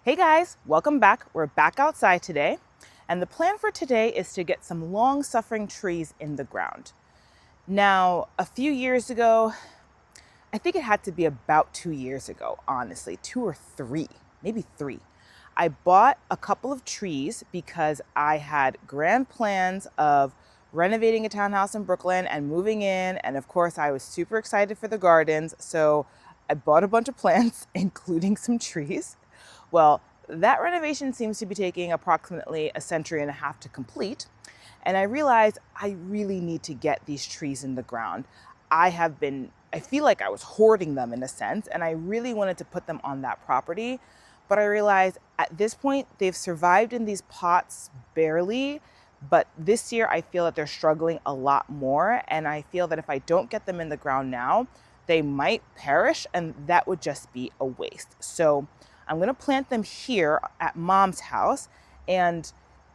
Hey guys, welcome back. We're back outside today, and the plan for today is to get some long-suffering trees in the ground. Now, a few years ago, I think it had to be about 2 years ago, honestly, 2 or 3, maybe 3. I bought a couple of trees because I had grand plans of renovating a townhouse in Brooklyn and moving in. And of course, I was super excited for the gardens. So I bought a bunch of plants, including some trees. Well, that renovation seems to be taking approximately a century and a half to complete. And I realized I really need to get these trees in the ground. I feel like I was hoarding them in a sense, and I really wanted to put them on that property. But I realized at this point, they've survived in these pots barely. But this year, I feel that they're struggling a lot more. And I feel that if I don't get them in the ground now, they might perish, and that would just be a waste. So I'm going to plant them here at mom's house. And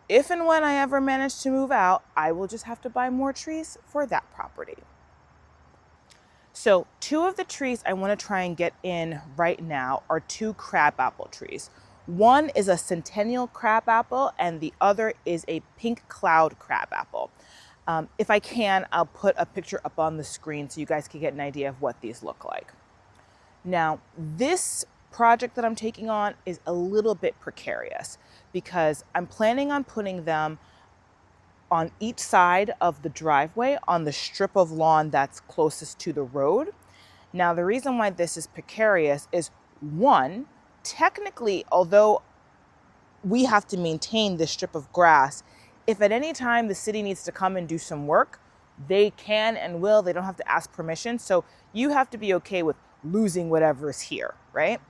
if and when I ever manage to move out, I will just have to buy more trees for that property. So 2 of the trees I want to try and get in right now are 2 crabapple trees. One is a centennial crabapple and the other is a pink cloud crabapple. If I can, I'll put a picture up on the screen so you guys can get an idea of what these look like. Now, this project that I'm taking on is a little bit precarious because I'm planning on putting them on each side of the driveway on the strip of lawn that's closest to the road. Now, the reason why this is precarious is one, technically, although we have to maintain this strip of grass, if at any time the city needs to come and do some work, they can and will. They don't have to ask permission. So you have to be okay with losing whatever is here, right?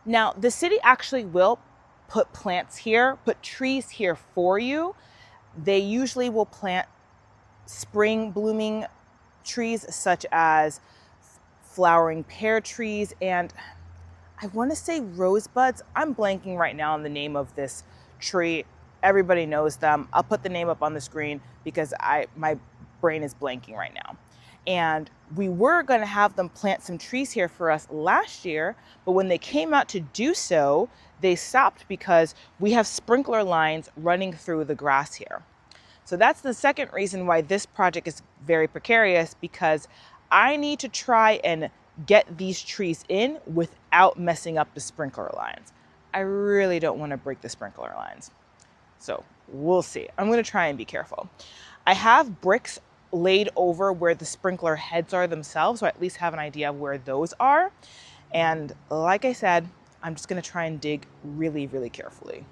Now, the city actually will put plants here, put trees here for you. They usually will plant spring blooming trees such as flowering pear trees and I want to say rosebuds. I'm blanking right now on the name of this tree. Everybody knows them. I'll put the name up on the screen because my brain is blanking right now. And we were going to have them plant some trees here for us last year, but when they came out to do so, they stopped because we have sprinkler lines running through the grass here. So that's the second reason why this project is very precarious, because I need to try and get these trees in without messing up the sprinkler lines. I really don't want to break the sprinkler lines. So we'll see. I'm going to try and be careful. I have bricks laid over where the sprinkler heads are themselves, so I at least have an idea of where those are. And like I said, I'm just going to try and dig really, really carefully.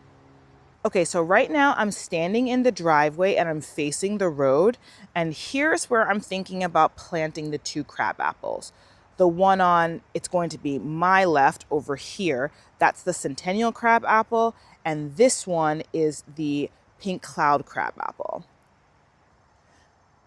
Okay, so right now I'm standing in the driveway and I'm facing the road. And here's where I'm thinking about planting the 2 crabapples. The one on, it's going to be my left over here. That's the centennial crabapple. And this one is the pink cloud crabapple.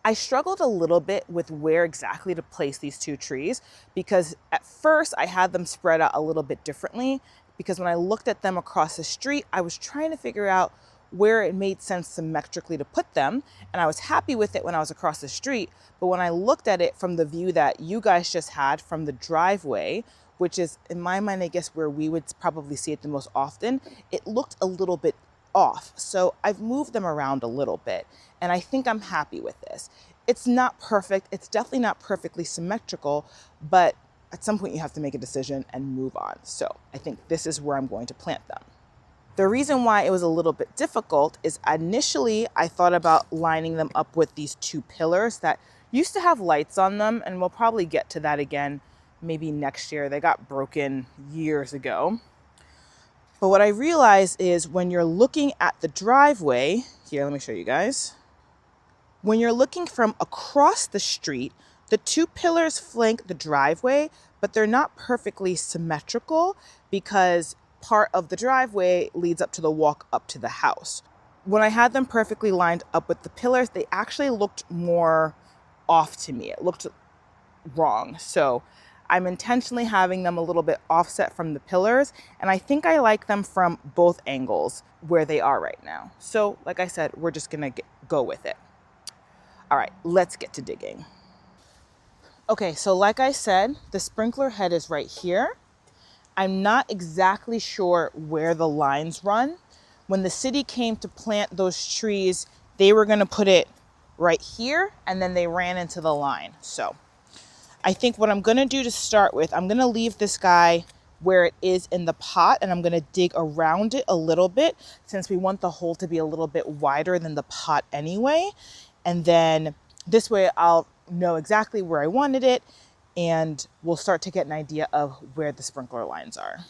I struggled a little bit with where exactly to place these 2 trees because at first I had them spread out a little bit differently, because when I looked at them across the street, I was trying to figure out where it made sense symmetrically to put them. And I was happy with it when I was across the street. But when I looked at it from the view that you guys just had from the driveway, which is in my mind, I guess, where we would probably see it the most often, it looked a little bit off. So I've moved them around a little bit and I think I'm happy with this. It's not perfect. It's definitely not perfectly symmetrical, but at some point you have to make a decision and move on. So I think this is where I'm going to plant them. The reason why it was a little bit difficult is initially I thought about lining them up with these 2 pillars that used to have lights on them, and we'll probably get to that again maybe next year. They got broken years ago. But what I realized is when you're looking at the driveway, here, let me show you guys. When you're looking from across the street, the 2 pillars flank the driveway, but they're not perfectly symmetrical because part of the driveway leads up to the walk up to the house. When I had them perfectly lined up with the pillars, they actually looked more off to me. It looked wrong. So I'm intentionally having them a little bit offset from the pillars, and I think I like them from both angles where they are right now. So like I said, we're just gonna go with it. All right, let's get to digging. Okay, so like I said, the sprinkler head is right here. I'm not exactly sure where the lines run. When the city came to plant those trees, they were gonna put it right here, and then they ran into the line. So I think what I'm gonna do to start with, I'm gonna leave this guy where it is in the pot, and I'm gonna dig around it a little bit since we want the hole to be a little bit wider than the pot anyway. And then this way I'll know exactly where I wanted it, and we'll start to get an idea of where the sprinkler lines are.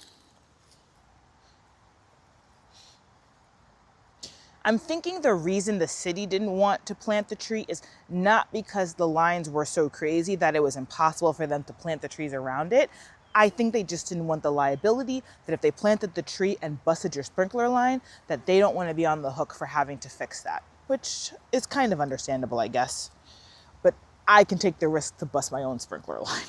I'm thinking the reason the city didn't want to plant the tree is not because the lines were so crazy that it was impossible for them to plant the trees around it. I think they just didn't want the liability that if they planted the tree and busted your sprinkler line, that they don't want to be on the hook for having to fix that, which is kind of understandable, I guess. But I can take the risk to bust my own sprinkler line.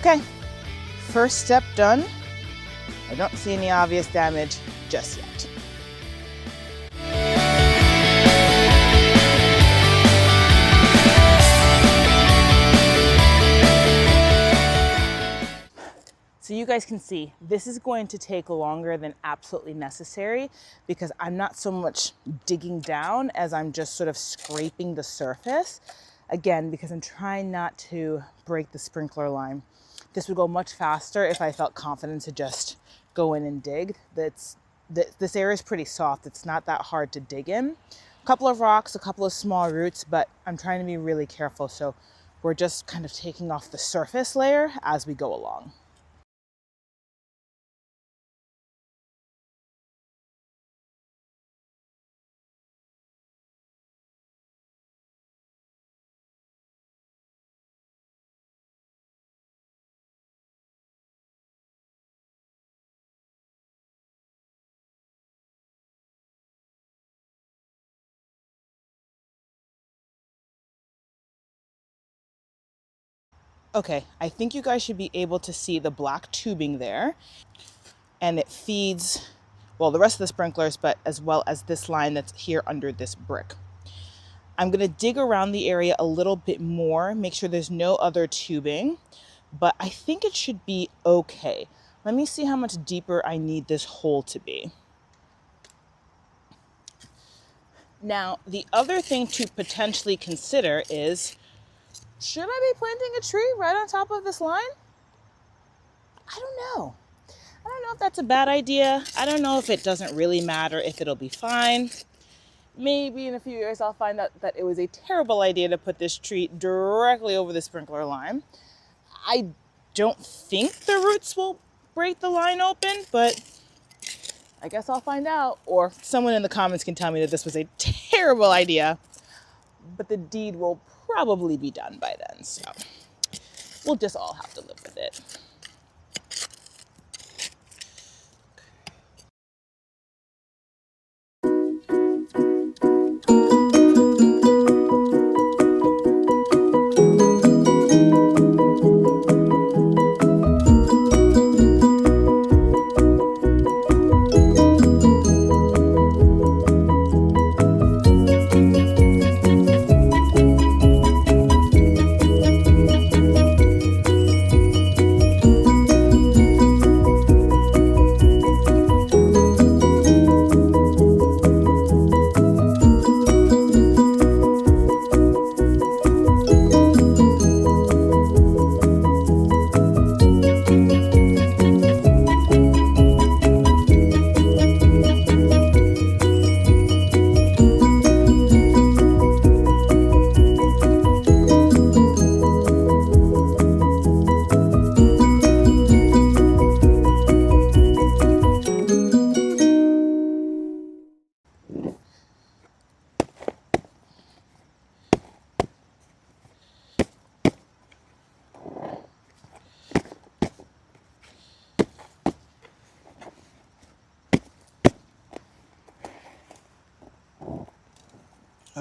Okay, first step done. I don't see any obvious damage just yet. So you guys can see, this is going to take longer than absolutely necessary because I'm not so much digging down as I'm just sort of scraping the surface. Again, because I'm trying not to break the sprinkler line. This would go much faster if I felt confident to just go in and dig. This area is pretty soft. It's not that hard to dig in. A couple of rocks, a couple of small roots, but I'm trying to be really careful. So we're just kind of taking off the surface layer as we go along. Okay, I think you guys should be able to see the black tubing there. And it feeds, well, the rest of the sprinklers, but as well as this line that's here under this brick. I'm gonna dig around the area a little bit more, make sure there's no other tubing, but I think it should be okay. Let me see how much deeper I need this hole to be. Now, the other thing to potentially consider is, should I be planting a tree right on top of this line? I don't know. I don't know if that's a bad idea. I don't know if it doesn't really matter, if it'll be fine. Maybe in a few years I'll find out that it was a terrible idea to put this tree directly over the sprinkler line. I don't think the roots will break the line open, but I guess I'll find out. Or someone in the comments can tell me that this was a terrible idea, but the deed will probably be done by then. So we'll just all have to live with it.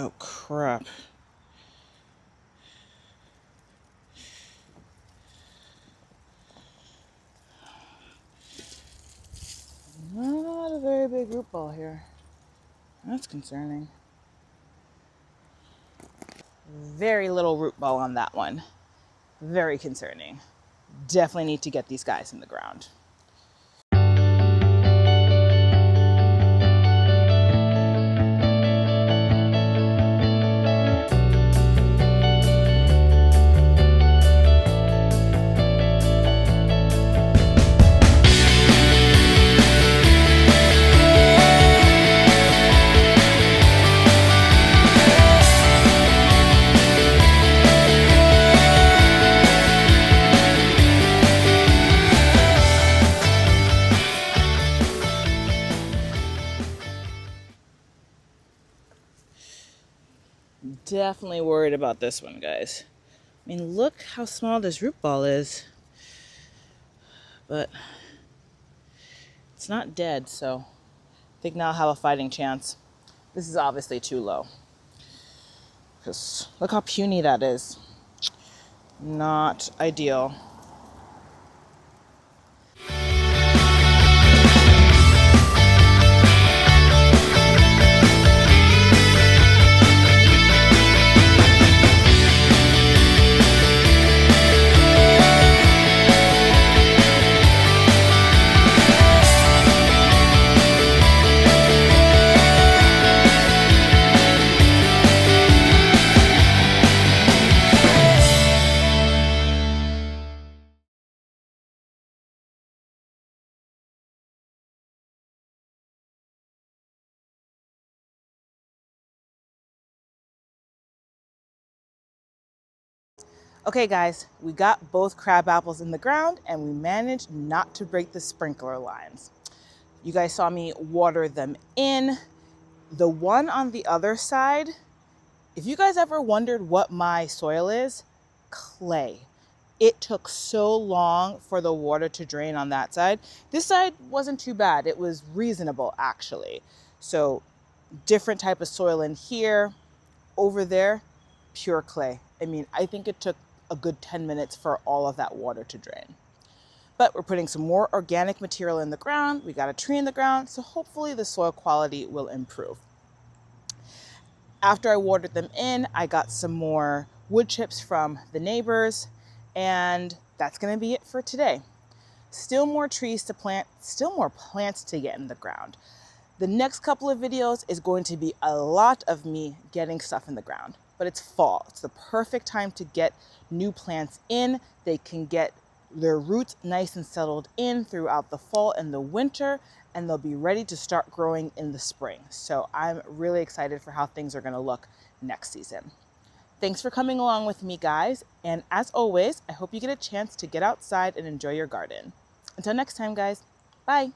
Oh, crap. Not a very big root ball here. That's concerning. Very little root ball on that one. Very concerning. Definitely need to get these guys in the ground. Definitely worried about this one, guys. I mean, look how small this root ball is. But it's not dead, so I think now I'll have a fighting chance. This is obviously too low. Because look how puny that is. Not ideal. Okay guys, we got both crab apples in the ground and we managed not to break the sprinkler lines. You guys saw me water them in. The one on the other side, if you guys ever wondered what my soil is, clay. It took so long for the water to drain on that side. This side wasn't too bad. It was reasonable actually. So different type of soil in here. Over there, pure clay. I mean, I think it took a good 10 minutes for all of that water to drain. But we're putting some more organic material in the ground. We got a tree in the ground, so hopefully the soil quality will improve. After I watered them in, I got some more wood chips from the neighbors, and that's gonna be it for today. Still more trees to plant, still more plants to get in the ground. The next couple of videos is going to be a lot of me getting stuff in the ground, but it's fall. It's the perfect time to get new plants in. They can get their roots nice and settled in throughout the fall and the winter, and they'll be ready to start growing in the spring. So I'm really excited for how things are gonna look next season. Thanks for coming along with me, guys. And as always, I hope you get a chance to get outside and enjoy your garden. Until next time, guys, bye.